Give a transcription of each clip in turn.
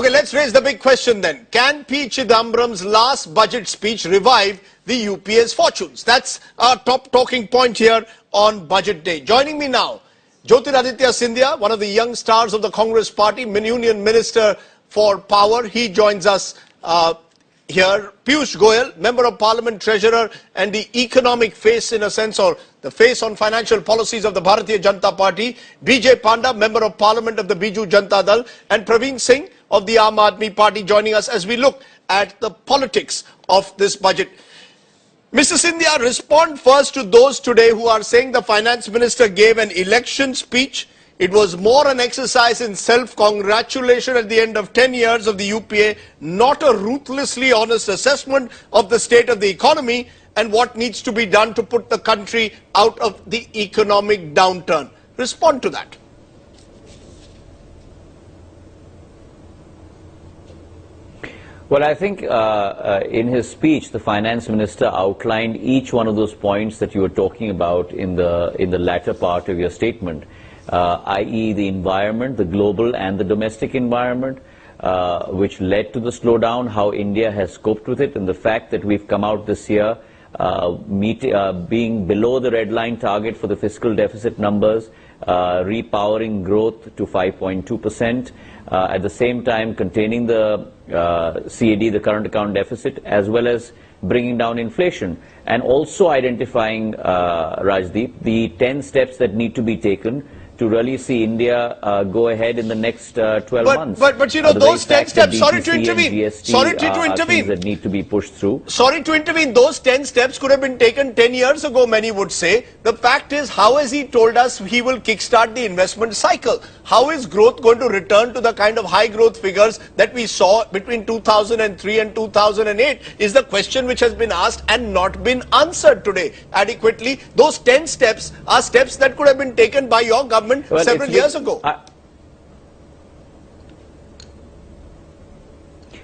Okay, let's raise the big question then. Can P. Chidambaram's last budget speech revive the UPA's fortunes? That's our top talking point here on Budget Day. Joining me now, Jyotiraditya Scindia, one of the young stars of the Congress party, Union Minister for Power. He joins us here. Piyush Goyal, Member of Parliament, Treasurer, and the economic face in a sense, or the face on financial policies of the Bharatiya Janata Party. Panda, Member of Parliament of the Biju Janata Dal, and Praveen Singh of the Aam Aadmi Party joining us as we look at the politics of this budget. Mr. Scindia, respond first to those today who are saying the Finance Minister gave an election speech. It was more an exercise in self-congratulation at the end of 10 years of the UPA, not a ruthlessly honest assessment of the state of the economy and what needs to be done to put the country out of the economic downturn. Respond to that. Well, I think in his speech, the Finance Minister outlined each one of those points that you were talking about in the latter part of your statement, i.e. the environment, the global and the domestic environment, which led to the slowdown, how India has coped with it, and the fact that we've come out this year being below the red line target for the fiscal deficit numbers, repowering growth to 5.2%, at the same time containing the CAD, the current account deficit, as well as bringing down inflation, and also identifying, Rajdeep, the 10 steps that need to be taken to really see India go ahead in the next 12 months. But you know, those 10 steps, sorry to intervene, that need to be pushed through. Sorry to intervene, those 10 steps could have been taken 10 years ago, many would say. The fact is, how has he told us he will kickstart the investment cycle? How is growth going to return to the kind of high growth figures that we saw between 2003 and 2008 is the question which has been asked and not been answered today adequately. Those 10 steps are steps that could have been taken by your government several years ago.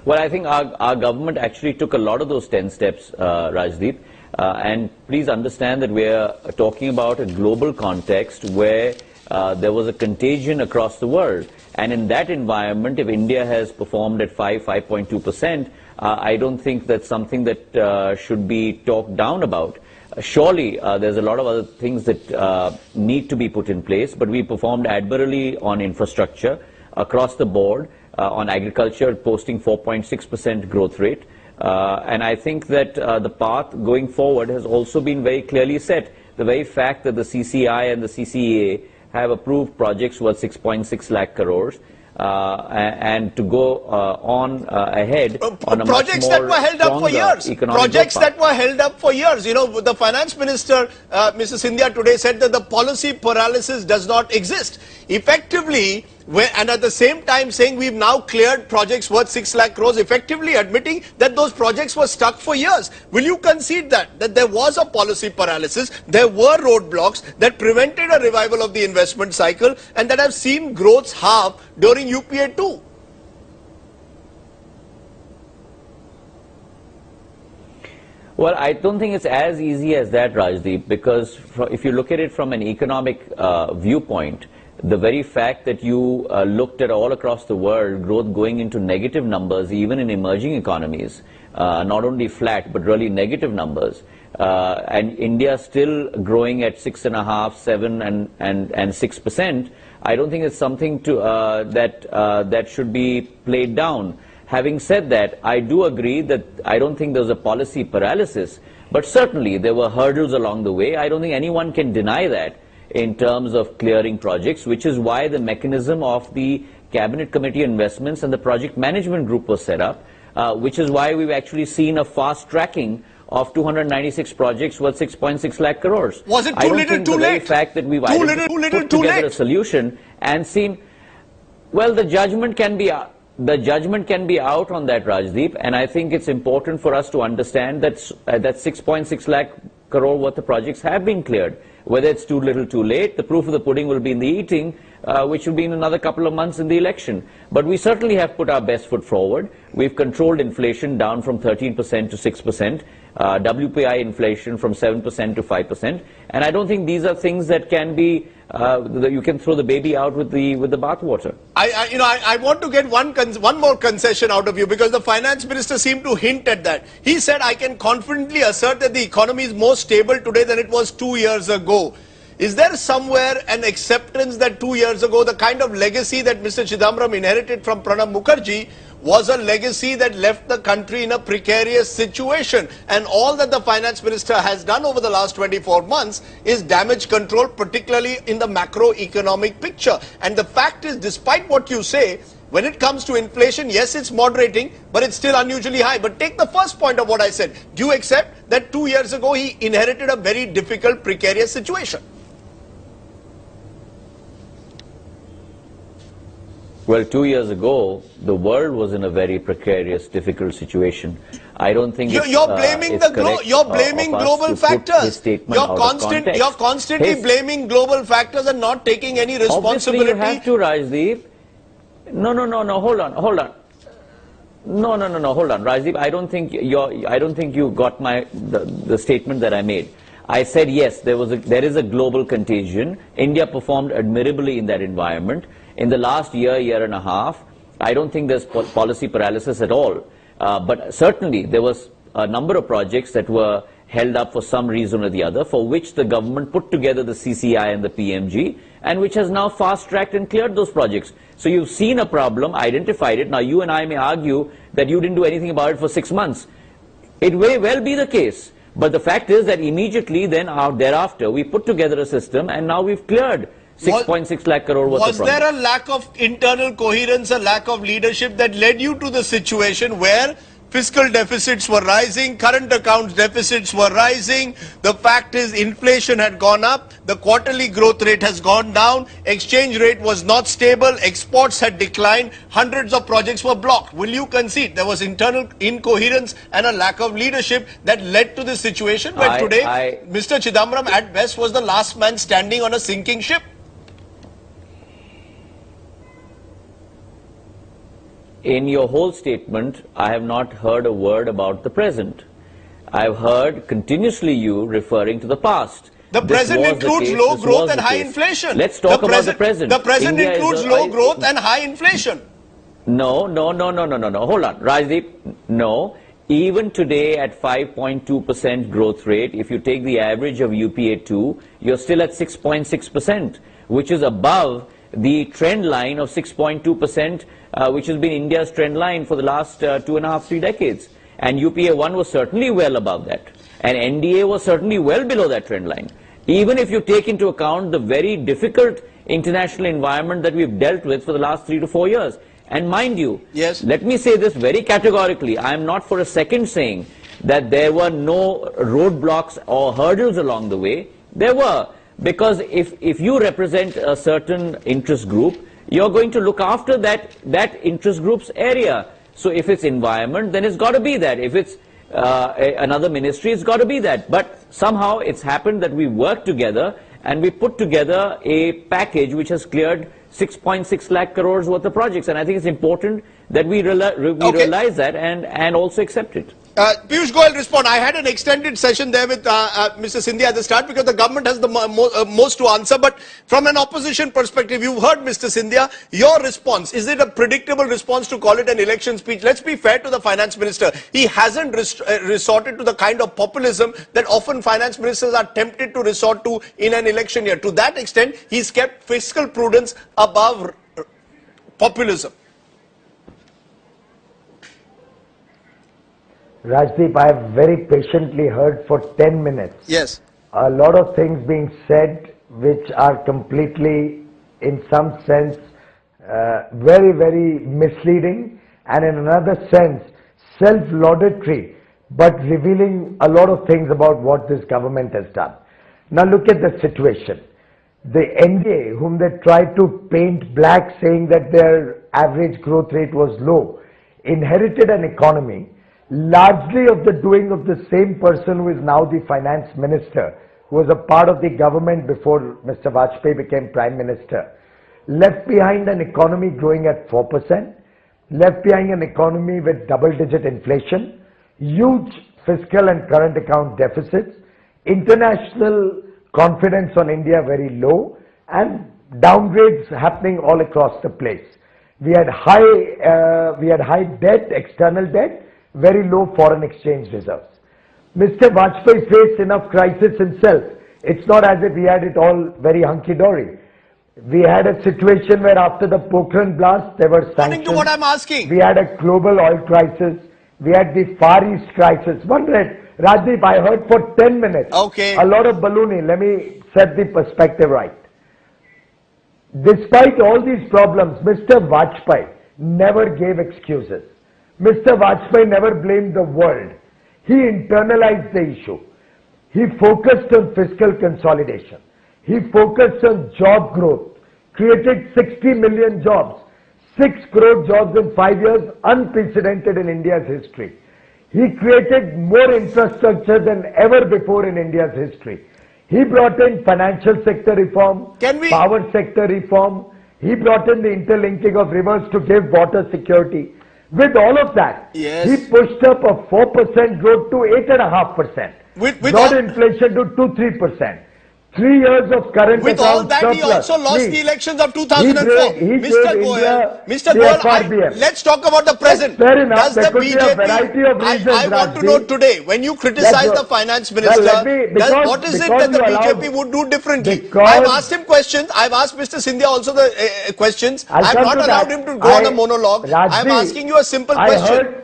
Well, I think our government actually took a lot of those 10 steps, Rajdeep. And please understand that we are talking about a global context where there was a contagion across the world. And in that environment, if India has performed at 5.2%, I don't think that's something that should be talked down about. Surely, there's a lot of other things that need to be put in place, but we performed admirably on infrastructure across the board, on agriculture, posting 4.6% growth rate. And I think that the path going forward has also been very clearly set. The very fact that the CCI and the CCEA have approved projects worth 6.6 lakh crores. And to go on ahead on a projects much more that were held up for years. Projects that were held up for years. You know, the Finance Minister, Mr. Scindia, today said that the policy paralysis does not exist. Effectively, and at the same time saying we've now cleared projects worth 6 lakh crores, effectively admitting that those projects were stuck for years. Will you concede that there was a policy paralysis, there were roadblocks that prevented a revival of the investment cycle and that have seen growths halve during UPA 2? Well, I don't think it's as easy as that, Rajdeep, because if you look at it from an economic viewpoint, the very fact that you looked at all across the world, growth going into negative numbers, even in emerging economies, not only flat, but really negative numbers, and India still growing at 6.5%, 7% and 6%, I don't think it's something to, that should be played down. Having said that, I do agree that I don't think there's a policy paralysis, but certainly there were hurdles along the way. I don't think anyone can deny that in terms of clearing projects, which is why the mechanism of the Cabinet Committee on Investments and the Project Management Group was set up, which is why we've actually seen a fast tracking of 296 projects worth 6.6 lakh crores. Was it too little, too late? The very fact that we've put together a solution and seen, well, the judgment can be out on that, Rajdeep, and I think it's important for us to understand that 6.6 lakh crore worth of projects have been cleared. Whether it's too little, too late, the proof of the pudding will be in the eating, which will be in another couple of months in the election. But we certainly have put our best foot forward. We've controlled inflation down from 13% to 6%. WPI inflation from 7% to 5%. And I don't think these are things that can be, you can throw the baby out with the bathwater. I want to get one more concession out of you, because the finance minister seemed to hint at that. He said, I can confidently assert that the economy is more stable today than it was 2 years ago. Is there somewhere an acceptance that 2 years ago, the kind of legacy that Mr. Chidambaram inherited from Pranab Mukherjee was a legacy that left the country in a precarious situation? And all that the finance minister has done over the last 24 months is damage control, particularly in the macroeconomic picture. And the fact is, despite what you say, when it comes to inflation, yes, it's moderating, but it's still unusually high. But take the first point of what I said. Do you accept that 2 years ago he inherited a very difficult, precarious situation? Well, 2 years ago, the world was in a very precarious, difficult situation. I don't think you're blaming global factors. You're constantly blaming global factors and not taking any responsibility. Obviously, you have to, Rajdeep. No. Hold on. No. Hold on, Rajdeep. I don't think you got the statement that I made. I said yes, there is a global contagion. India performed admirably in that environment. In the last year and a half, I don't think there's policy paralysis at all. But certainly there was a number of projects that were held up for some reason or the other, for which the government put together the CCI and the PMG, and which has now fast-tracked and cleared those projects. So you've seen a problem, identified it. Now you and I may argue that you didn't do anything about it for 6 months. It may well be the case. But the fact is that immediately then thereafter, we put together a system, and now we've cleared 6.6 lakh crore worth of projects. Was there a lack of internal coherence, a lack of leadership that led you to the situation where fiscal deficits were rising, current accounts deficits were rising? The fact is, inflation had gone up, the quarterly growth rate has gone down, exchange rate was not stable, exports had declined, hundreds of projects were blocked. Will you concede there was internal incoherence and a lack of leadership that led to this situation where today Mr. Chidambaram at best was the last man standing on a sinking ship? In your whole statement, I have not heard a word about the present. I've heard continuously you referring to the past. The present includes low growth and high inflation. Let's talk about the present. The present includes low growth and high inflation. No. Hold on, Rajdeep. No. Even today at 5.2% growth rate, if you take the average of UPA 2, you're still at 6.6%, which is above the trend line of 6.2%, which has been India's trend line for the last 2.5, 3 decades. And UPA 1 was certainly well above that. And NDA was certainly well below that trend line. Even if you take into account the very difficult international environment that we've dealt with for the last 3 to 4 years. And mind you, yes, let me say this very categorically, I am not for a second saying that there were no roadblocks or hurdles along the way. There were. Because if you represent a certain interest group, you're going to look after that interest group's area. So if it's environment, then it's got to be that. If it's another ministry, it's got to be that. But somehow it's happened that we worked together and we put together a package which has cleared 6.6 lakh crores worth of projects. And I think it's important that we realize that and also accept it. Piyush Goyal, respond. I had an extended session there with Mr. Scindia at the start because the government has the most to answer. But from an opposition perspective, you've heard Mr. Scindia. Your response, is it a predictable response to call it an election speech? Let's be fair to the finance minister. He hasn't resorted to the kind of populism that often finance ministers are tempted to resort to in an election year. To that extent, he's kept fiscal prudence above populism. Rajdeep, I have very patiently heard for 10 minutes. Yes. A lot of things being said which are completely, in some sense, very, very misleading, and in another sense, self-laudatory, but revealing a lot of things about what this government has done. Now look at the situation. The NDA, whom they tried to paint black saying that their average growth rate was low, inherited an economy largely of the doing of the same person who is now the finance minister, who was a part of the government before Mr. Vajpayee became prime minister. Left behind an economy growing at 4%, left behind an economy with double-digit inflation, huge fiscal and current account deficits, international confidence on India very low, and downgrades happening all across the place. We had high debt, external debt, very low foreign exchange reserves. Mr. Vajpayee faced enough crisis himself. It's not as if we had it all very hunky-dory. We had a situation where after the Pokhran blast, there were sanctions. According to what I'm asking. We had a global oil crisis. We had the Far East crisis. One minute, Rajdeep, I heard for 10 minutes. Okay. A lot of ballooning. Let me set the perspective right. Despite all these problems, Mr. Vajpayee never gave excuses. Mr. Vajpayee never blamed the world. He internalized the issue. He focused on fiscal consolidation. He focused on job growth, created 60 million jobs, 6 crore jobs in 5 years, unprecedented in India's history. He created more infrastructure than ever before in India's history. He brought in financial sector reform, power sector reform. He brought in the interlinking of rivers to give water security. With all of that, he pushed up a 4% growth to 8.5%. Brought inflation to 2-3%. 3 years of current with all that, surplus. he also lost the elections of 2004. Mr. Goel, let's talk about the present. Fair enough. Does the BJP, I want to know today, when you criticize the finance minister, what is it that the BJP would do differently? I've asked him questions. I've asked Mr. Scindia also the questions. I've not allowed him to go on a monologue. I'm asking you a simple question.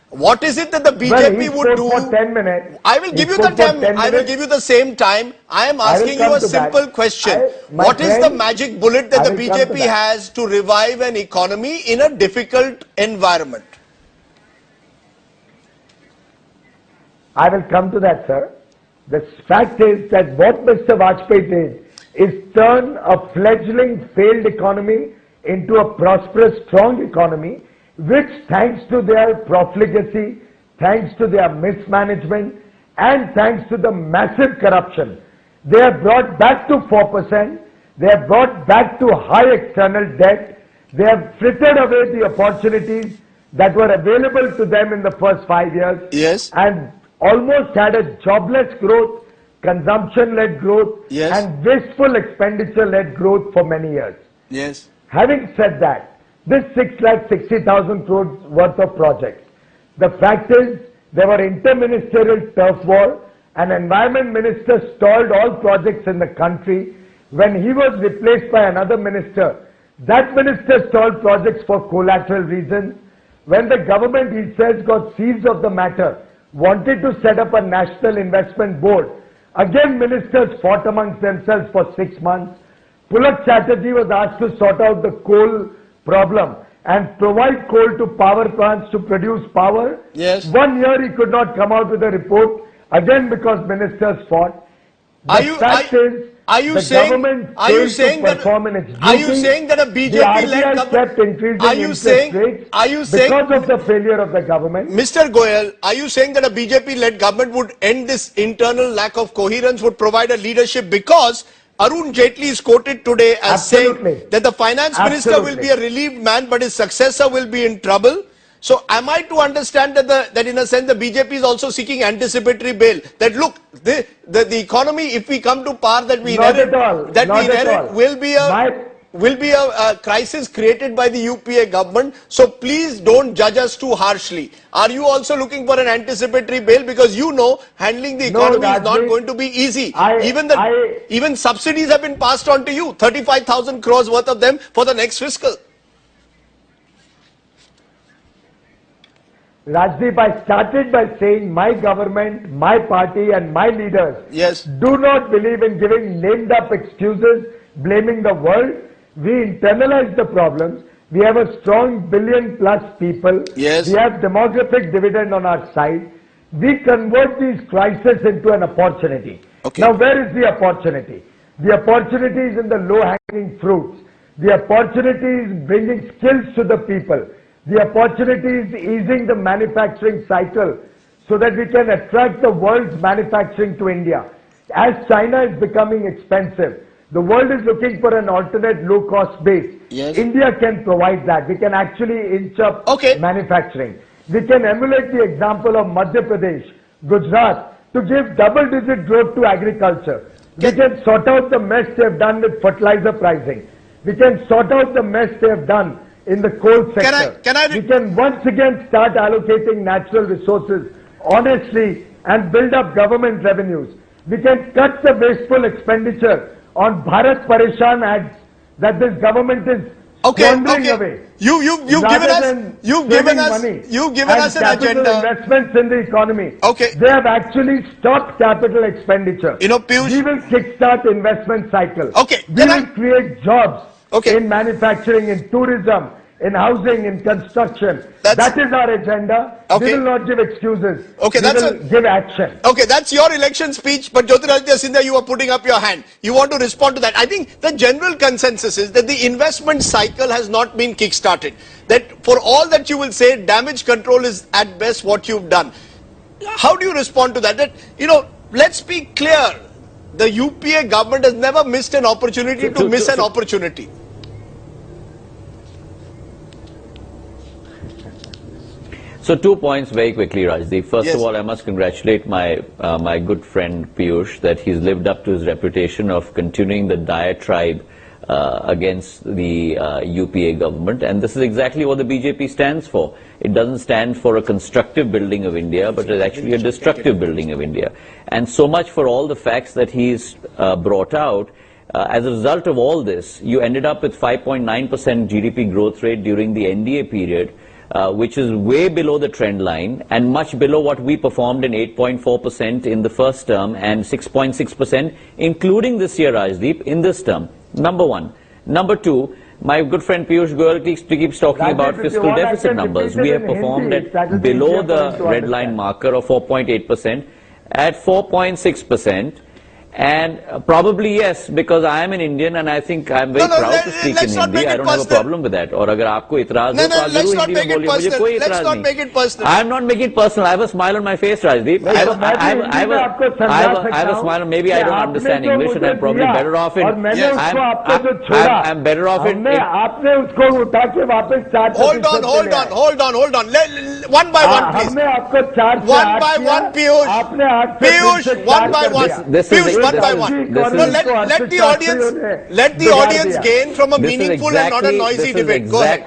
What is it that the BJP would do? For 10 minutes. I will give you the time. I will give you the same time. I am asking you a simple question. What is the magic bullet that the BJP has to revive an economy in a difficult environment? I will come to that, sir. The fact is that what Mr. Vajpayee did is turn a fledgling failed economy into a prosperous, strong economy, which, thanks to their profligacy, thanks to their mismanagement, and thanks to the massive corruption, they have brought back to 4%, they have brought back to high external debt, they have frittered away the opportunities that were available to them in the first 5 years, and almost had a jobless growth, consumption-led growth, and wasteful expenditure-led growth for many years. Having said that, this 6,60,000 crores worth of projects. The fact is, there were interministerial turf war. An environment minister stalled all projects in the country. When he was replaced by another minister, that minister stalled projects for collateral reasons. When the government, he says, got seized of the matter, wanted to set up a national investment board, again ministers fought amongst themselves for 6 months. Pulak Chatterjee was asked to sort out the coal problem and provide coal to power plants to produce power. 1 year he could not come out with a report, again because ministers fought. Are you saying that a BJP-led government because of the failure of the government? Mr. Goel, are you saying that a BJP-led government would end this internal lack of coherence, would provide a leadership? Because Arun Jaitley is quoted today as saying that the finance minister will be a relieved man, but his successor will be in trouble. So am I to understand that in a sense the BJP is also seeking anticipatory bail? That look, the economy, if we come to power that we inherit, will be a crisis created by the UPA government. So please don't judge us too harshly. Are you also looking for an anticipatory bail? Because you know handling the economy is not going to be easy. Even subsidies have been passed on to you, 35,000 crores worth of them for the next fiscal. Rajdeep, I started by saying my government, my party and my leaders do not believe in giving named up excuses, blaming the world. We internalize the problems. We have a strong billion-plus people. We have demographic dividend on our side. We convert these crises into an opportunity. Now, where is the opportunity? The opportunity is in the low-hanging fruits. The opportunity is bringing skills to the people. The opportunity is easing the manufacturing cycle so that we can attract the world's manufacturing to India. As China is becoming expensive, the world is looking for an alternate low-cost base. India can provide that. We can actually inch up manufacturing. We can emulate the example of Madhya Pradesh, Gujarat to give double-digit growth to agriculture. We can sort out the mess they have done with fertilizer pricing. We can sort out the mess they have done in the coal sector. We can once again start allocating natural resources honestly and build up government revenues. We can cut the wasteful expenditure on Bharat Pareshan ads that this government is wandering away. You've given us an agenda. Investments in the economy. Okay. They have actually stopped capital expenditure. You know, Piyush, we will kickstart investment cycle. Okay. We will create jobs Okay. in manufacturing, in tourism, in housing, in construction. That is our agenda. Okay. We will not give excuses. Okay, we will give action. Okay, that's your election speech, but Jyotiraditya Scindia, you are putting up your hand. You want to respond to that. I think the general consensus is that the investment cycle has not been kick-started. That for all that you will say, damage control is at best what you've done. How do you respond to that? That, you know, let's be clear. The UPA government has never missed an opportunity to miss an opportunity. So 2 points very quickly, Rajdeep. First Yes. of all, I must congratulate my good friend Piyush that he's lived up to his reputation of continuing the diatribe against the UPA government, and this is exactly what the BJP stands for. It doesn't stand for a constructive building of India, but it's actually a destructive building of India. And so much for all the facts that he's brought out. As a result of all this, you ended up with 5.9% GDP growth rate during the NDA period, which is way below the trend line and much below what we performed in 8.4% in the first term and 6.6%, including this year, Rajdeep, in this term. Number one. Number two, my good friend Piyush Goyal keeps talking about fiscal deficit numbers. We have performed at below the red line marker of 4.8% at 4.6%. And probably yes, because I am an Indian and I think I am very proud to speak in Hindi. I don't have a problem with that. और अगर आपको इतराज हो तो आप जरूर हिंदी में बोलिए, मुझे कोई इतराज नहीं. I am not making it personal. I have a smile on my face, Rajdeep. I have a smile. Maybe I don't understand English and I'm probably better off in. I'm better off in. आपने उसको उठा के वापस चार. Hold on. One by one, please. हमने आपको चार. One by one, Piyush. Piyush, one by one. Piyush, one by one. Let the audience gain from a meaningful and not a noisy debate. Go ahead.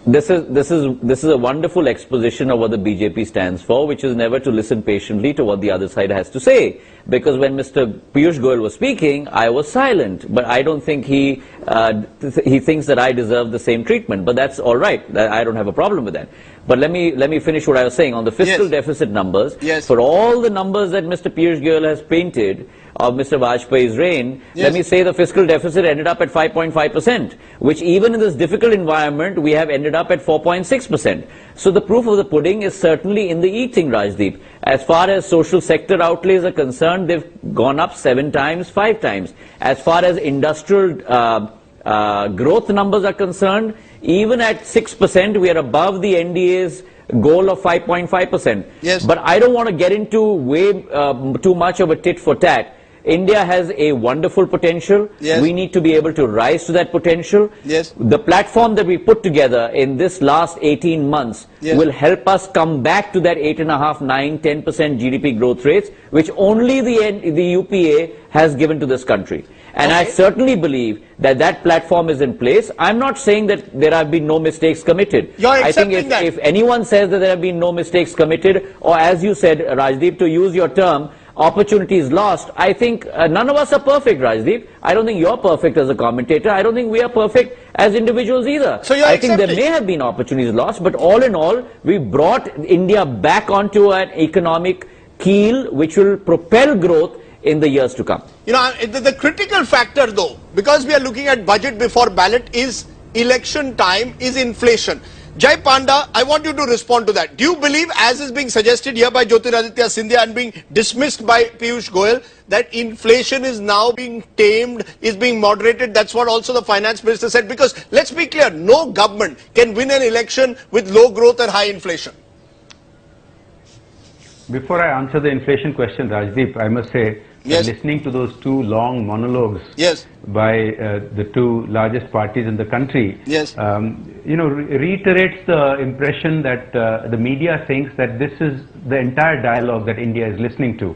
This is a wonderful exposition of what the BJP stands for, which is never to listen patiently to what the other side has to say. Because when Mr. Piyush Goyal was speaking, I was silent. But I don't think he thinks that I deserve the same treatment. But that's all right. I don't have a problem with that. But let me finish what I was saying on the fiscal deficit numbers. Yes. For all the numbers that Mr. Piyush Goyal has painted of Mr. Vajpayee's reign, let me say the fiscal deficit ended up at 5.5%, which even in this difficult environment, we have ended up at 4.6%. So the proof of the pudding is certainly in the eating, Rajdeep. As far as social sector outlays are concerned, they've gone up 7 times, 5 times. As far as industrial growth numbers are concerned, even at 6%, we are above the NDA's goal of 5.5%. Yes. But I don't want to get into way too much of a tit for tat. India has a wonderful potential. Yes. We need to be able to rise to that potential. Yes. The platform that we put together in this last 18 months will help us come back to that 8.5%, 9%, 10% GDP growth rates, which only the UPA has given to this country. And I certainly believe that that platform is in place. I'm not saying that there have been no mistakes committed. I think if anyone says that there have been no mistakes committed, or as you said, Rajdeep, to use your term, opportunities lost, I think none of us are perfect, Rajdeep. I don't think you're perfect as a commentator. I don't think we are perfect as individuals either. So I think there may have been opportunities lost, but all in all, we brought India back onto an economic keel which will propel growth in the years to come. You know, the critical factor though, because we are looking at budget before ballot, is election time, is inflation. Jai Panda, I want you to respond to that. Do you believe, as is being suggested here by Jyotiraditya Scindia and being dismissed by Piyush Goyal, that inflation is now being tamed, is being moderated? That's what also the finance minister said. Because let's be clear, no government can win an election with low growth and high inflation. Before I answer the inflation question, Rajdeep, I must say Yes. listening to those two long monologues Yes. by the two largest parties in the country, Yes. Reiterates the impression that the media thinks that this is the entire dialogue that India is listening to.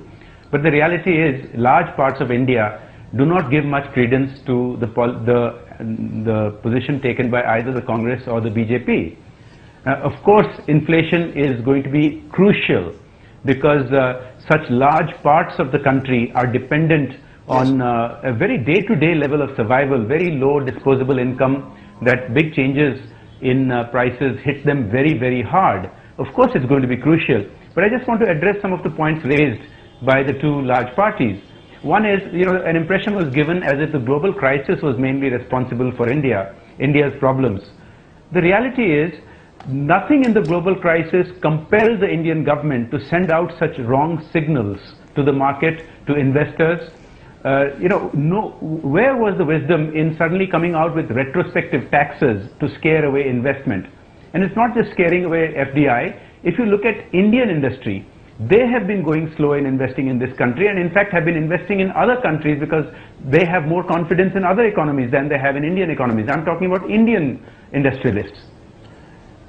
But the reality is, large parts of India do not give much credence to the position taken by either the Congress or the BJP. Of course, inflation is going to be crucial because such large parts of the country are dependent on a very day-to-day level of survival, very low disposable income, that big changes in prices hit them very, very hard. Of course, it's going to be crucial. But I just want to address some of the points raised by the two large parties. One is, an impression was given as if the global crisis was mainly responsible for India's problems. The reality is, nothing in the global crisis compelled the Indian government to send out such wrong signals to the market, to investors. Where was the wisdom in suddenly coming out with retrospective taxes to scare away investment? And it's not just scaring away FDI. If you look at Indian industry, they have been going slow in investing in this country, and in fact have been investing in other countries because they have more confidence in other economies than they have in Indian economies. I'm talking about Indian industrialists.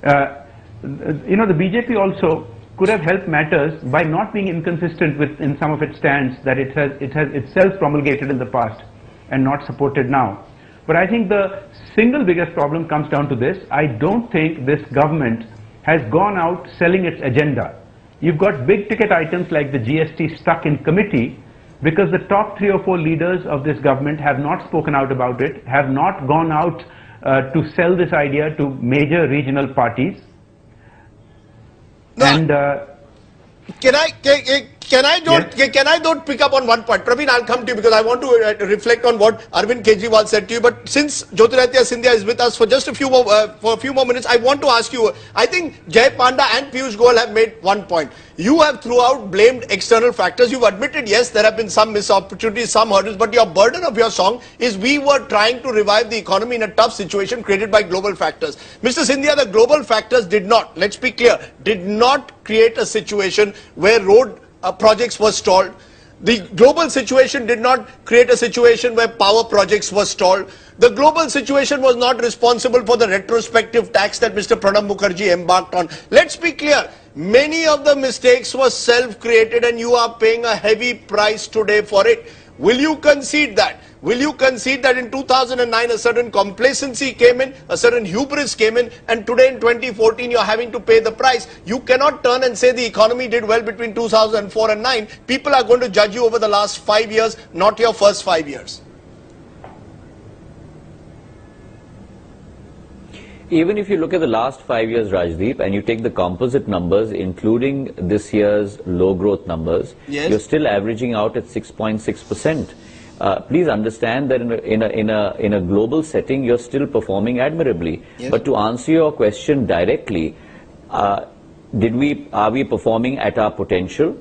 The BJP also could have helped matters by not being inconsistent in some of its stands that it has itself promulgated in the past and not supported now. But I think the single biggest problem comes down to this. I don't think this government has gone out selling its agenda. You've got big ticket items like the GST stuck in committee because the top 3 or 4 leaders of this government have not spoken out about it, have not gone out to sell this idea to major regional parties. No. And Can I don't pick up on one point? Praveen, I'll come to you because I want to reflect on what Arvind Kejriwal said to you. But since Jyotiraditya Scindia is with us for just a few more minutes, I want to ask you. I think Jay Panda and Piyush Goyal have made one point. You have throughout blamed external factors. You've admitted, yes, there have been some missed opportunities, some hurdles, but your burden of your song is we were trying to revive the economy in a tough situation created by global factors. Mr. Scindia, the global factors did not, let's be clear, did not create a situation where road projects were stalled. The global situation did not create a situation where power projects were stalled. The global situation was not responsible for the retrospective tax that Mr. Pranab Mukherjee embarked on. Let's be clear, many of the mistakes were self-created and you are paying a heavy price today for it. Will you concede that? Will you concede that in 2009 a certain complacency came in, a certain hubris came in, and today in 2014 you're having to pay the price? You cannot turn and say the economy did well between 2004 and 9. People are going to judge you over the last 5 years, not your first 5 years. Even if you look at the last 5 years, Rajdeep, and you take the composite numbers, including this year's low growth numbers, yes, you're still averaging out at 6.6%. Please understand that in a global setting, you're still performing admirably. Yes. But to answer your question directly, are we performing at our potential?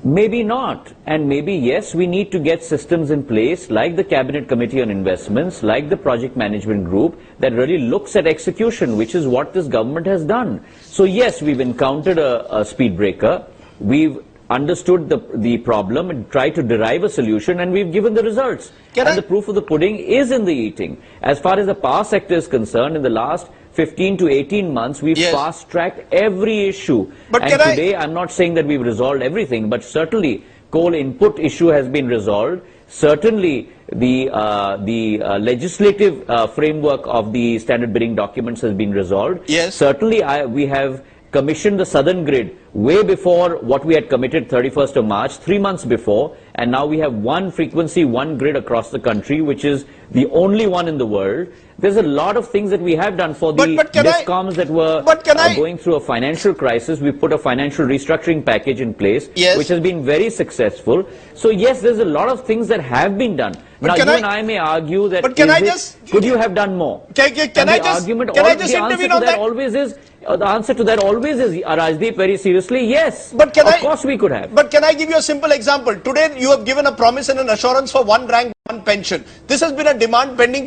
Maybe not. And maybe, yes, we need to get systems in place like the Cabinet Committee on Investments, like the Project Management Group that really looks at execution, which is what this government has done. So, yes, we've encountered a speed breaker. We've understood the problem and tried to derive a solution, and we've given the results. And the proof of the pudding is in the eating. As far as the power sector is concerned, in the last 15 to 18 months, we've fast-tracked every issue. And today, I'm not saying that we've resolved everything, but certainly coal input issue has been resolved. Certainly, the legislative framework of the standard bidding documents has been resolved. Yes. Certainly, we have commissioned the southern grid way before what we had committed 31st of March, 3 months before, and now we have one frequency, one grid across the country, which is the only one in the world. There's a lot of things that we have done for the discoms that were going through a financial crisis. We put a financial restructuring package in place, which has been very successful. So yes, there's a lot of things that have been done. Now you and I may argue that could you have done more? Can I just intervene on that? The answer to that always is, Rajdeep, very seriously, yes. But of course we could have. But can I give you a simple example? Today you have given a promise and an assurance for one rank, one pension. This has been a demand pending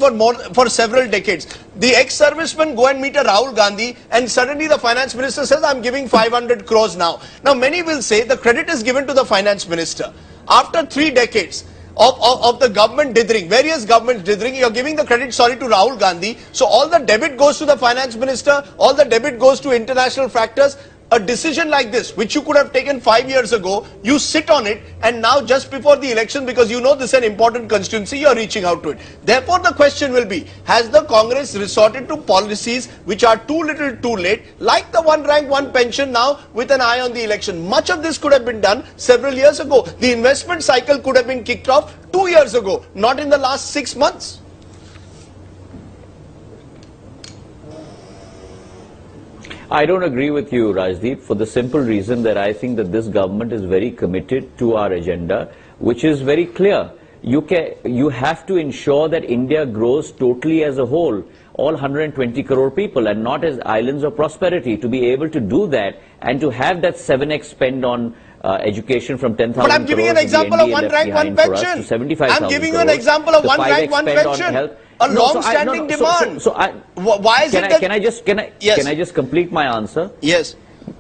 for several decades. The ex-servicemen go and meet a Rahul Gandhi and suddenly the finance minister says, I'm giving 500 crores now. Now many will say the credit is given to the finance minister. after 3 decades of the government dithering, various governments dithering, you're giving the credit, sorry, to Rahul Gandhi. So all the debit goes to the finance minister, all the debit goes to international factors. A decision like this, which you could have taken 5 years ago, you sit on it, and now just before the election, because you know this is an important constituency, you're reaching out to it. Therefore, the question will be, has the Congress resorted to policies which are too little too late, like the one rank, one pension now, with an eye on the election? Much of this could have been done several years ago. The investment cycle could have been kicked off 2 years ago, not in the last 6 months. I don't agree with you, Rajdeep, for the simple reason that I think that this government is very committed to our agenda, which is very clear. You have to ensure that India grows totally as a whole, all 120 crore people, and not as islands of prosperity. To be able to do that and to have that 7x spend on education from 10,000 crores. But I'm giving an example of one rank, one pension. I'm giving you an example of one rank, one pension. A long-standing demand. Why is it that... Can I just complete my answer? Yes.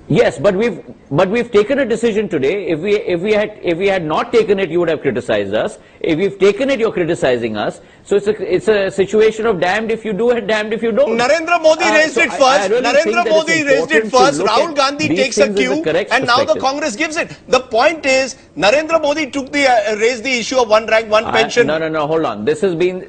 Yes, but we've taken a decision today. If we had not taken it, you would have criticized us. If we've taken it, you're criticizing us. So it's a situation of damned if you do and damned if you don't. Narendra Modi raised it first. Narendra Modi raised it first. Rahul Gandhi takes a cue, and now the Congress gives it. The point is, Narendra Modi took raised the issue of one rank, one pension. No. Hold on. This has been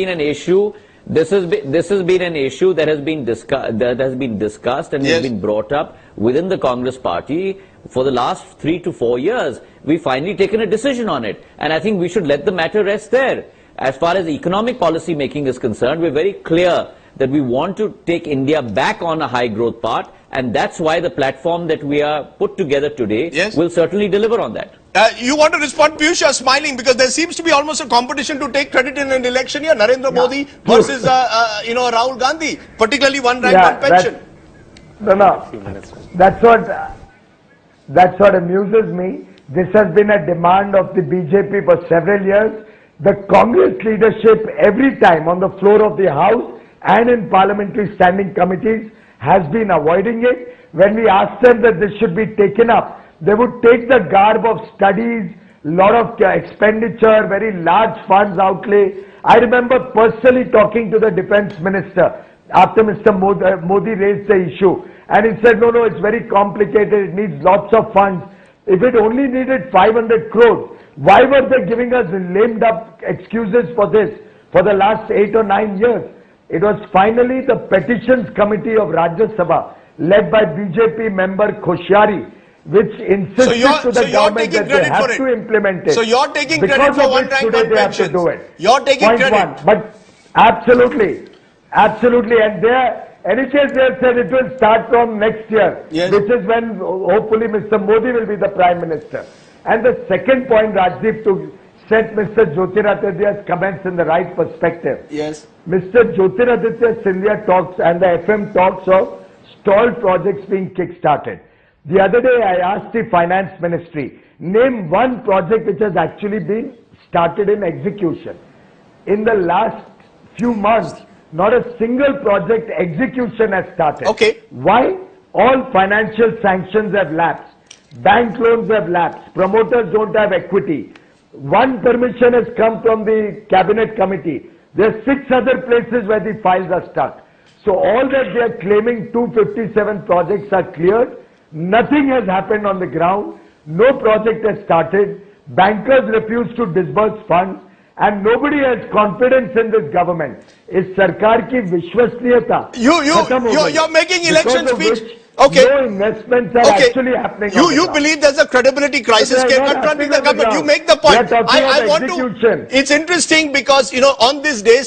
an issue. This has been an issue that has been discussed and has been brought up within the Congress party for the last 3 to 4 years. We've finally taken a decision on it, and I think we should let the matter rest there. As far as economic policy making is concerned, we're very clear that we want to take India back on a high growth path, and that's why the platform that we are put together today will certainly deliver on that. You want to respond, Piyush? You're smiling because there seems to be almost a competition to take credit in an election here. Narendra Modi versus Rahul Gandhi, particularly one rank, one pension. That's what amuses me. This has been a demand of the BJP for several years. The Congress leadership, every time on the floor of the House and in parliamentary standing committees, has been avoiding it. When we asked them that this should be taken up, they would take the garb of studies, lot of expenditure, very large funds outlay. I remember personally talking to the defense minister after Mr. Modi raised the issue, and he said, no, it's very complicated, it needs lots of funds. If it only needed 500 crores, why were they giving us lamed up excuses for this for the last 8 or 9 years? It was finally the petitions committee of Rajya Sabha, led by BJP member Koshyari, which insisted to the government that they have to implement it. So you're taking credit for one rank, one pension. You're taking credit. But absolutely, and any case they have said it will start from next year, which is when hopefully Mr. Modi will be the Prime Minister. And the second point, Rajdeep, to set Mr. Jyotiraditya's comments in the right perspective. Yes. Mr. Jyotiraditya Scindia talks and the FM talks of stalled projects being kick-started. The other day I asked the Finance Ministry, name one project which has actually been started in execution. In the last few months, not a single project execution has started. Okay. Why? All financial sanctions have lapsed. Bank loans have lapsed. Promoters don't have equity. One permission has come from the Cabinet Committee. There are 6 other places where the files are stuck. So all that they are claiming 257 projects are cleared. Nothing has happened on the ground. No project has started. Bankers refuse to disburse funds. And nobody has confidence in this government. Is Sarkar ki Vishwasniyata? You're making election speech. Okay. No investments are actually happening. You believe there's a credibility crisis confronting the government. You make the point. I want to. It's interesting because, on this day,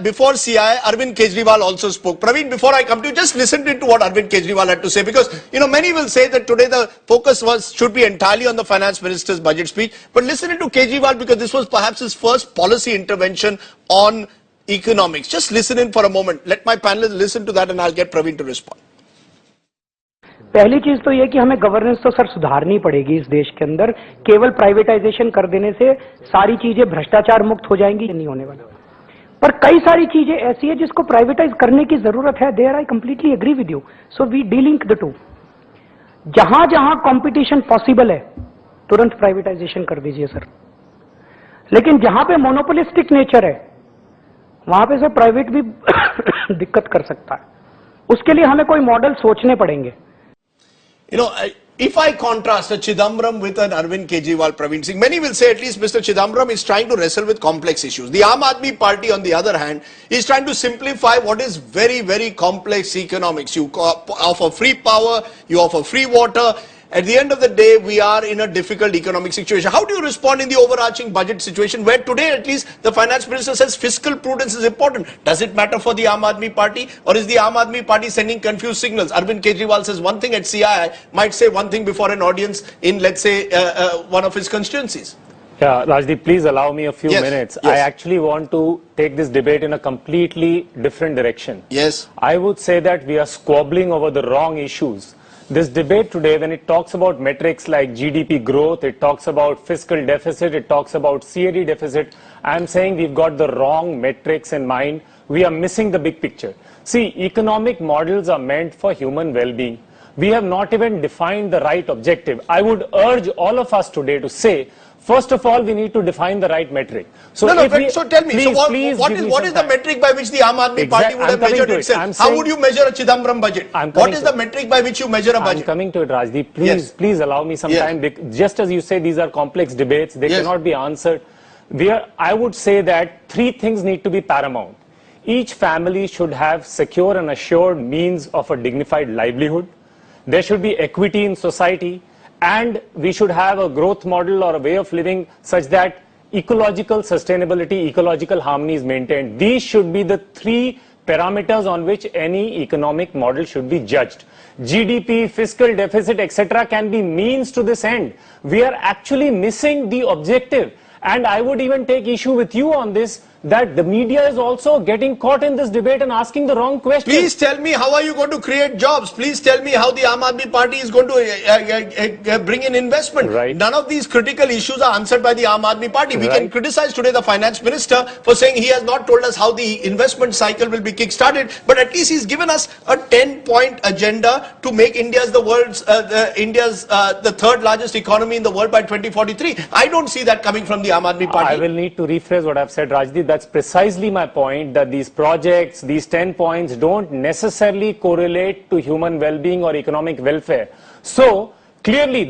before CI, Arvind Kejriwal also spoke. Praveen, before I come to you, just listen to what Arvind Kejriwal had to say, because, many will say that today the focus should be entirely on the finance minister's budget speech. But listen to Kejriwal, because this was perhaps his first policy intervention on economics. Just listen in for a moment. Let my panelists listen to that and I'll get Praveen to respond. पहली चीज तो यह कि हमें governance तो sir सुधारनी पड़ेगी इस देश के अंदर। केवल प्राइवेटाइजेशन कर देने से सारी चीजें भ्रष्टाचार मुक्त हो जाएंगी, नहीं होने वाला। पर कई सारी चीजें ऐसी है जिसको प्राइवेटाइज करने की जरूरत है। There I completely agree with you. So we delink the two. जहां जहां कंपटीशन पॉसिबल है तुरंत प्राइवेटाइजेशन कर दीजिए सर। लेकिन जहां पे मोनोपोलिस्टिक नेचर है वहां पे सर प्राइवेट भी दिक्कत कर सकता है, उसके लिए हमें कोई मॉडल सोचने पड़ेंगे। If I contrast a Chidambaram with an Arvind Kejriwal, Praveen Singh, many will say at least Mr. Chidambaram is trying to wrestle with complex issues. The Aam Aadmi Party, on the other hand, is trying to simplify what is very, very complex economics. You offer free power, you offer free water. At the end of the day, we are in a difficult economic situation. How do you respond in the overarching budget situation where today at least the finance minister says fiscal prudence is important? Does it matter for the Aam Aadmi Party, or is the Aam Aadmi Party sending confused signals? Arvind Kejriwal says one thing at CII, might say one thing before an audience in, let's say, one of his constituencies. Yeah, Rajdeep, please allow me a few Yes, minutes. yes. I actually want to take this debate in a completely different direction. Yes. I would say that we are squabbling over the wrong issues. This debate today, when it talks about metrics like GDP growth, it talks about fiscal deficit, it talks about CAD deficit, I'm saying we've got the wrong metrics in mind. We are missing the big picture. See, economic models are meant for human well-being. We have not even defined the right objective. I would urge all of us today to say, first of all, we need to define the right metric. So, so tell me, please, what is the metric by which the Aam Aadmi Party would have measured itself? How would you measure a Chidambaram budget? What is the metric by which you measure a budget? I'm coming to it, Rajdeep. Please, Yes. please allow me some Yes. time. Just as you say, these are complex debates. They Yes. cannot be answered. I would say that three things need to be paramount. Each family should have secure and assured means of a dignified livelihood. There should be equity in society. And we should have a growth model or a way of living such that ecological sustainability, ecological harmony is maintained. These should be the three parameters on which any economic model should be judged. GDP, fiscal deficit, etc. can be means to this end. We are actually missing the objective. And I would even take issue with you on this, that the media is also getting caught in this debate and asking the wrong questions. Please tell me, how are you going to create jobs? Please tell me how the Aam Aadmi Party is going to bring in investment. Right. None of these critical issues are answered by the Aam Aadmi Party. We Right. can criticize today the finance minister for saying he has not told us how the investment cycle will be kick-started, but at least he's given us a 10-point agenda to make India's the third largest economy in the world by 2043. I don't see that coming from the Aam Aadmi Party. I will need to rephrase what I've said, Rajdeep. That's precisely my point, that these projects, these 10 points don't necessarily correlate to human well-being or economic welfare. So, clearly,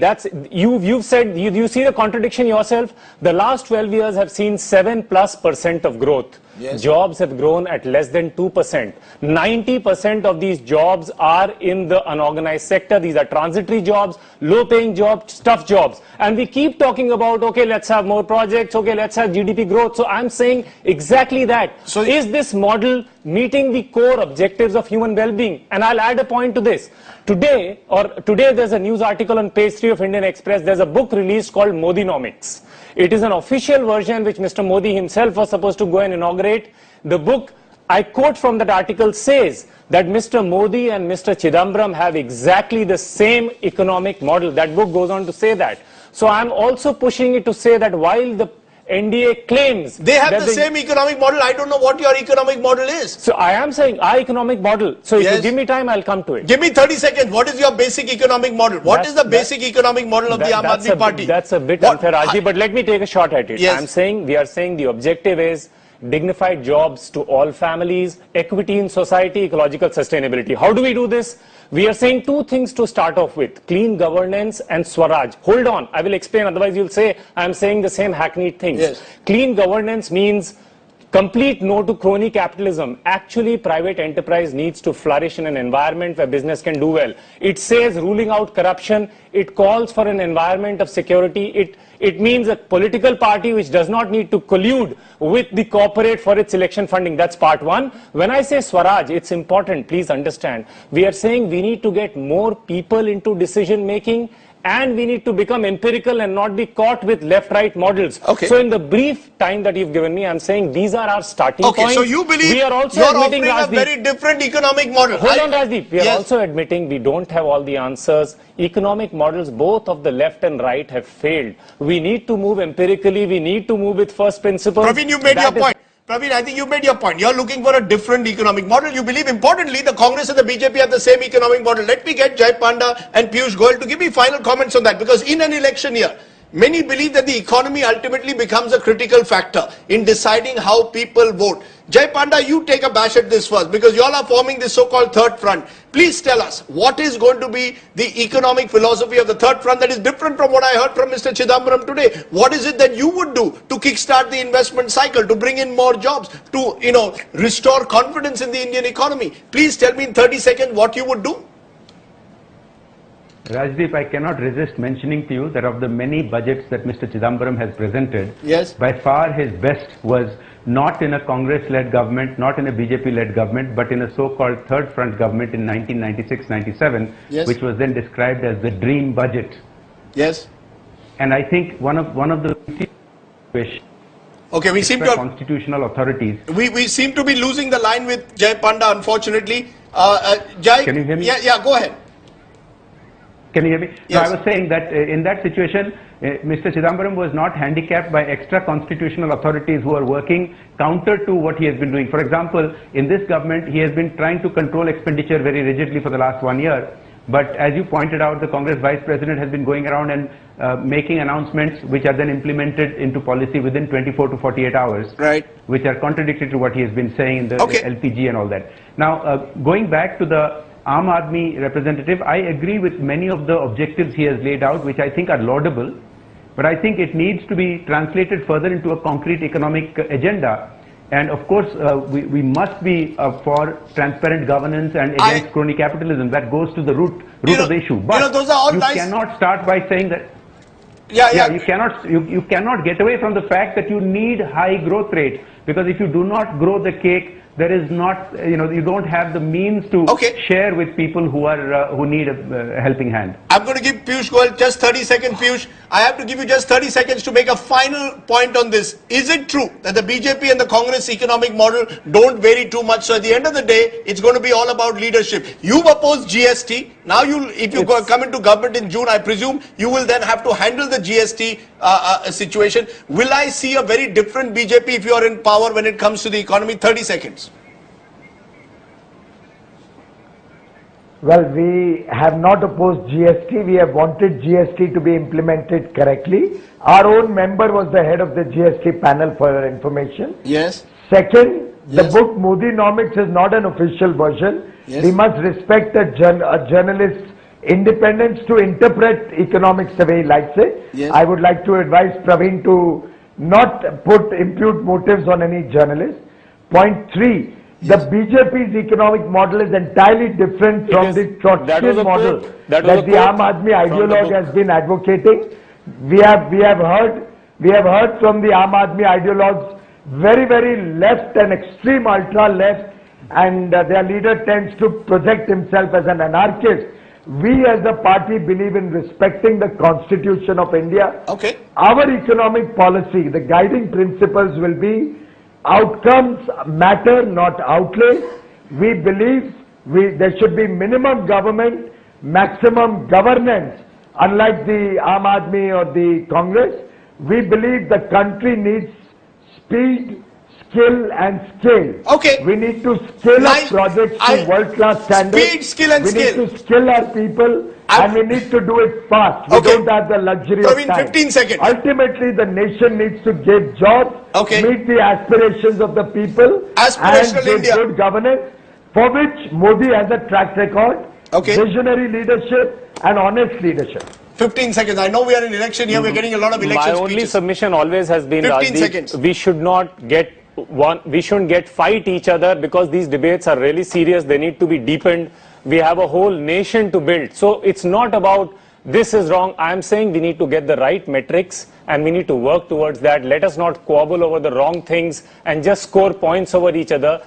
you've said, you see the contradiction yourself. The last 12 years have seen 7+% of growth. Yes. Jobs have grown at less than 2%. 90% of these jobs are in the unorganized sector. These are transitory jobs, low-paying jobs, tough jobs. And we keep talking about, okay, let's have more projects, okay, let's have GDP growth. So I'm saying exactly that. So is this model meeting the core objectives of human well-being? And I'll add a point to this. Today there's a news article on page 3 of Indian Express. There's a book released called Modinomics. It is an official version which Mr. Modi himself was supposed to go and inaugurate. The book, I quote from that article, says that Mr. Modi and Mr. Chidambaram have exactly the same economic model. That book goes on to say that. So I'm also pushing it to say that while the NDA claims They have that the same economic model. I don't know what your economic model is. So I am saying our economic model. So if Yes. you give me time, I'll come to it. Give me 30 seconds. What is your basic economic model? What is the basic economic model of the Aam Aadmi Party? That's a bit What- unfair, Raji, but let me take a shot at it. Yes. We are saying the objective is dignified jobs to all families, equity in society, ecological sustainability. How do we do this? We are saying two things to start off with: clean governance and Swaraj. Hold on, I will explain, otherwise you'll say I'm saying the same hackneyed things. Yes. Clean governance means complete no to crony capitalism. Actually, private enterprise needs to flourish in an environment where business can do well. It says ruling out corruption. It calls for an environment of security. It means a political party which does not need to collude with the corporate for its election funding. That's part one. When I say Swaraj, it's important, please understand. We are saying we need to get more people into decision making, and we need to become empirical and not be caught with left-right models. Okay. So in the brief time that you've given me, I'm saying these are our starting Okay, points. so you believe we are also you're admitting, offering a Rajdeep, very different economic model. hold on, Rajdeep. We are Yes. also admitting we don't have all the answers. Economic models, both of the left and right, have failed. We need to move empirically. We need to move with first principles. Praveen, you made That your is- point. Praveen, I think you made your point. You're looking for a different economic model. You believe, importantly, the Congress and the BJP have the same economic model. Let me get Panda and Piyush Goyal to give me final comments on that, because in an election year, Many believe that the economy ultimately becomes a critical factor in deciding how people vote. Jai Panda, you take a bash at this first because you all are forming this so-called third front. Please tell us what is going to be the economic philosophy of the third front that is different from what I heard from Mr. Chidambaram today. What is it that you would do to kickstart the investment cycle, to bring in more jobs, to restore confidence in the Indian economy? Please tell me in 30 seconds what you would do. Rajdeep, I cannot resist mentioning to you that of the many budgets that Mr. Chidambaram has presented, yes, by far his best was not in a Congress-led government, not in a BJP-led government, but in a so-called third front government in 1996-97, yes, which was then described as the dream budget. Yes. And I think one of the okay, we seem to constitutional authorities. We seem to be losing the line with Jai Panda, unfortunately. Jai, can you hear me? Yeah, go ahead. Can you hear me? Yes. So I was saying that in that situation, Mr. Chidambaram was not handicapped by extra constitutional authorities who are working counter to what he has been doing. For example, in this government, he has been trying to control expenditure very rigidly for the last 1 year. But as you pointed out, the Congress Vice President has been going around and making announcements which are then implemented into policy within 24 to 48 hours. Right. Which are contradictory to what he has been saying in the LPG and all that. Now, going back to the Aam Aadmi representative, I agree with many of the objectives he has laid out, which I think are laudable, but I think it needs to be translated further into a concrete economic agenda. And of course, we must be for transparent governance and against crony capitalism. That goes to the root of the issue. But those are all you nice. Cannot start by saying that. You cannot get away from the fact that you need high growth rate, because if you do not grow the cake, there is not, you don't have the means to share with people who need a helping hand. I'm going to give Piyush Goyal just 30 seconds, Piyush. I have to give you just 30 seconds to make a final point on this. Is it true that the BJP and the Congress economic model don't vary too much? So at the end of the day, it's going to be all about leadership. You've opposed GST. Now, if you come into government in June, I presume you will then have to handle the GST situation. Will I see a very different BJP if you are in power when it comes to the economy? 30 seconds. Well, we have not opposed GST. We have wanted GST to be implemented correctly. Our own member was the head of the GST panel, for your information. Yes. Second, the book Modinomics is not an official version. Yes. We must respect a journalist's independence to interpret economics the way he likes it. Yes. I would like to advise Praveen to not impute motives on any journalist. Point 3. The BJP's economic model is entirely different from the Trotskyist model that the Aam Aadmi ideologue has been advocating. We have heard from the Aam Aadmi ideologues very, very left and extreme ultra left, and their leader tends to project himself as an anarchist. We as a party believe in respecting the Constitution of India. Okay. Our economic policy, the guiding principles will be outcomes matter, not outlay. We believe there should be minimum government, maximum governance. Unlike the Aam Aadmi or the Congress, we believe the country needs speed, skill and scale. Okay. We need to scale up projects to world-class standards. Speed, skill and scale. We need to skill our people and we need to do it fast. We don't have the luxury of time. 15 seconds. Ultimately, the nation needs to give jobs, meet the aspirations of the people, and give good governance, for which Modi has a track record, visionary leadership and honest leadership. 15 seconds. I know we are in election here. We're getting a lot of election speeches. My only submission always has been, 15 seconds. We should not get we shouldn't fight each other, because these debates are really serious. They need to be deepened. We have a whole nation to build. So it's not about this is wrong. I am saying we need to get the right metrics and we need to work towards that. Let us not squabble over the wrong things and just score points over each other.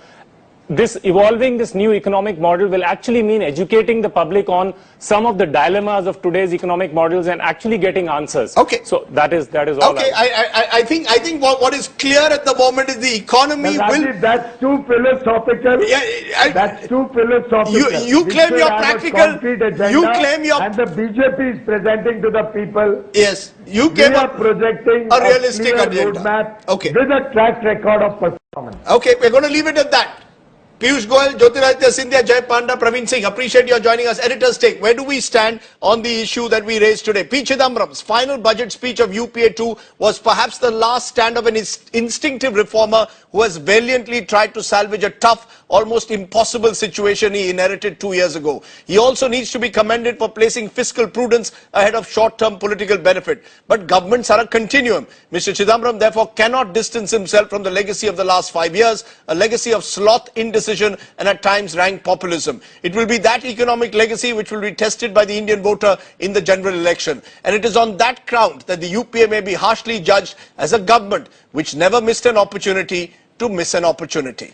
Evolving this new economic model will actually mean educating the public on some of the dilemmas of today's economic models and actually getting answers. Okay. So that is all. Okay. I think what is clear at the moment is the economy will. That's too philosophical. That's too philosophical. You claim you're practical. You claim you're. And the BJP is presenting to the people. Yes. You came up projecting a realistic clear agenda. Roadmap with a track record of performance. Okay. We're going to leave it at that. Piyush Goyal, Jyotiraditya Scindia, Jay Panda, Praveen Singh, appreciate your joining us. Editor's take, where do we stand on the issue that we raised today? P. Chidambaram's final budget speech of UPA 2 was perhaps the last stand of an instinctive reformer who has valiantly tried to salvage a tough, almost impossible situation he inherited 2 years ago. He also needs to be commended for placing fiscal prudence ahead of short-term political benefit. But governments are a continuum. Mr. Chidambaram therefore cannot distance himself from the legacy of the last 5 years, a legacy of sloth, indecision and at times rank populism. It will be that economic legacy which will be tested by the Indian voter in the general election. And it is on that ground that the UPA may be harshly judged as a government which never missed an opportunity to miss an opportunity.